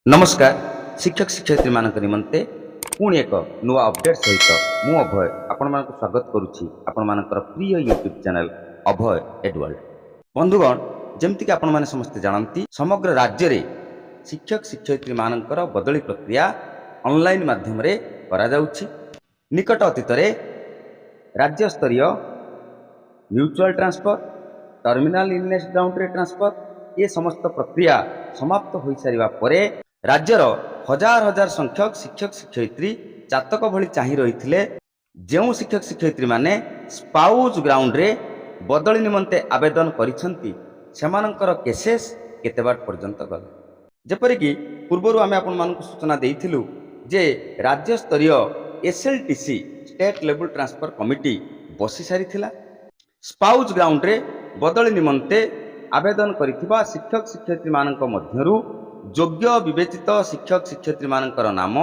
नमस्कार शिक्षक शिक्षयित्री मान निमंते पुणी एक नुआ अपडेट सहित मु अभय आपण मानक स्वागत करुछि आपण मानकर प्रिय यूट्यूब चैनल अभय एडवर्ल्ड। बंधुगण जेमति कि आपण माने समस्त जानती समग्र राज्य रे शिक्षक शिक्षयित्री मानकर बदली प्रक्रिया ऑनलाइन माध्यम रे करा जाउछि। निकट अतीत रे राज्य स्तरीय mutual transfer terminal illness ground रे ट्रांसफर ये समस्त प्रक्रिया समाप्त हो सारिबा परे राज्यर हजार हजार संख्यक शिक्षक शिक्षयित्री चातक भली चाहि रही जो शिक्षक शिक्षयित्री माने स्पाउज ग्राउंड रे बदली निमंते आवेदन करिसंती सेमानंकर केसेस केते बाट पर्यंत गले। जेपरिक पूर्वर आम आपण सूचना देइथिलु जे राज्य स्तरीय एसएलटीसी स्टेट लेवल ट्रांसफर कमिटी बसी सारिथिला। स्पाउज ग्राउंड रे बदली निमंते आवेदन करिथिबा शिक्षक शिक्षयित्री मानक मध्यरु योग्य विवेचित शिक्षक शिक्षयित्री मानकर नाम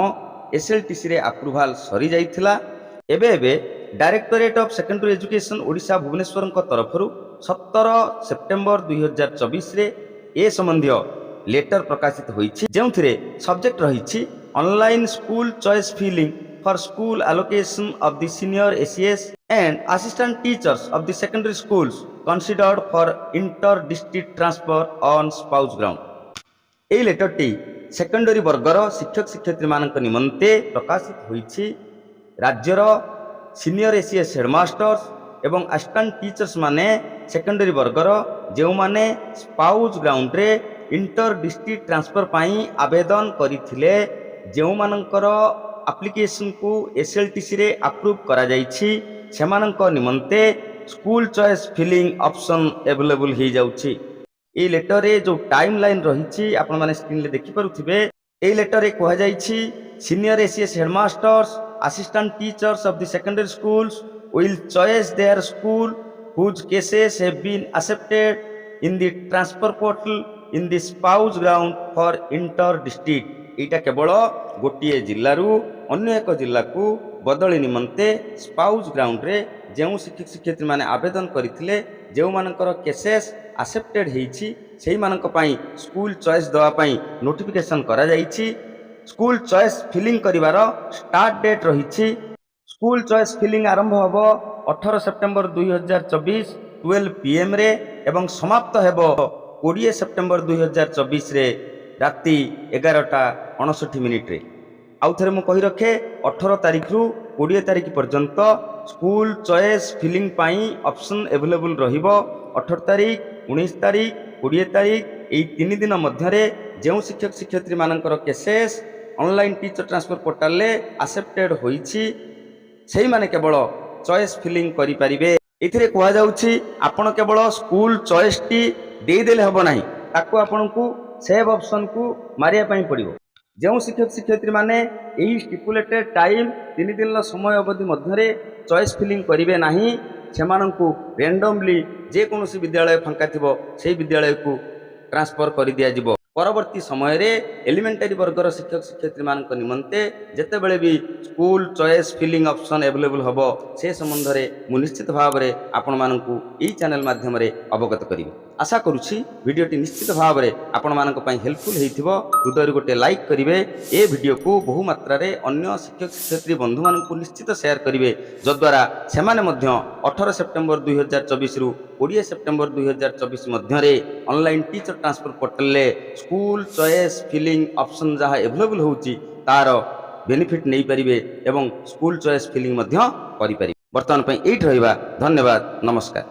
एसएलटीसी रे अप्रूवाल सरी जाइथिला। एबे directorate of secondary education Odisha Bhubaneswar तरफरु 17 सेप्टेम्बर 2024 रे ए संबंधी लेटर प्रकाशित होईछि जेउथिरे सब्जेक्ट रहिछि online school choice filling for school allocation of the senior ACS and assistant teachers of the secondary schools considered for inter district transfer on spouse ground. এই লেটরটি সেকেন্ডারি বর্গর শিক্ষক শিক্ষয়িত্রী মানক নিমন্তে প্রকাশিত হয়েছি। রাজ্যর সিনিয়র এসিএস হেডমাস্টর্স এবং আসিস্টান্ট টিচর্স মানে সেকেন্ডারি বর্গর যে মানে স্পাউজ গ্রাউন্ডরে इंटर डिस्ट्रिक्ट ट्रांसफर पाई आवेदन करथिले जे मानकर एप्लिकेशन को एसएलटीसी रे अप्रूव करा जाइछि सेमानक निमंते school choice filling option available हो जाउछि। ए लेटर रे जो टाइम लाइन रही आपण माने स्क्रीन ले देखि परुथिबे ए लेटर रे कहा जाइछि senior ACS headmasters assistant teachers of the secondary schools will choice their school whose cases have been accepted in the transfer portal in the spouse ground for inter district. एटा केवल गोटे जिल्लारू अन्य एक जिल्ला को बदली निमंते स्पाउस ग्राउंड रे जो शिक्षक शिक्षयित्री माने आवेदन करथिले जो मानकर केसेस एक्सेप्टेड हेछि सेही मानक पई स्कूल चॉइस दवा पई नोटिफिकेशन करा जाइछि। स्कूल चॉइस फिलिंग करिवार स्टार्ट डेट रहिछि। स्कूल चॉइस फिलिंग आरंभ हबो 18 सेप्टेम्बर 2024 12 पीएम रे एवं समाप्त हेबो 20 सेप्टेम्बर 2024 रे राति 11:59 रे। आउ थरे मु कहि रखे 18 तारिख रु 20 तारिख पर्यंत स्कूल चॉइस फिलिंग पाई ऑप्शन अवेलेबल रहिबो। 18 तारिख 19 तारिख 20 तारिख एई 3 दिन मध्य जो शिक्षक शिक्षयित्री मानकर cases online teacher transfer portal ले एक्सेप्टेड होईछि सेही माने केवल चॉइस फिलिंग करि परिबे। एथिरे कहा जाउछि आपण केवल स्कूल चॉइस टी दे देले हबो नाही ताको आपनकू सेव ऑप्शन को मारिया पई पड़िबो। जो शिक्षक शिक्षयित्री माने एही स्टिपुलेटेड टाइम 3 दिन समय अवधि मध्य चॉइस फिलिंग करिवे नाही सेमानंकू रैंडमली जे कोनोसी विद्यालय फांका थिबो सेही विद्यालय को ट्रांसफर करि दिया जिवो। परवर्ती समय रे एलिमेंटरी वर्गर शिक्षक शिक्षयित्री मानक निमंते जेते बेले भी school choice filling option available हबो से संबंध रे मु निश्चित भाव रे आपण मानकू ई चैनल माध्यम रे अवगत करिवि। आशा करूछि वीडियोटी निश्चित भाव रे आपण मानक पई हेल्पफुल हेइथिबो। हृदय गोटे लाइक करिवे ए वीडियो को बहु मात्रा रे अन्य शिक्षक शिक्षयित्री बंधु मानकू निश्चित शेयर करिवे जद्वारा सेमाने मध्य 18 सेप्टेम्बर 2024 रु 20 सेप्टेम्बर 2024 मध्य रे ऑनलाइन टीचर ट्रांसफर पोर्टल ले स्कूल चॉइस फिलिंग ऑप्शन जहाँ अवेलेबल होउची तार बेनिफिट नहीं पारिबे एवं स्कूल चॉइस फिलिंग मध्य करि पारिबे। वर्तमान पई एट रहिबा। धन्यवाद। नमस्कार।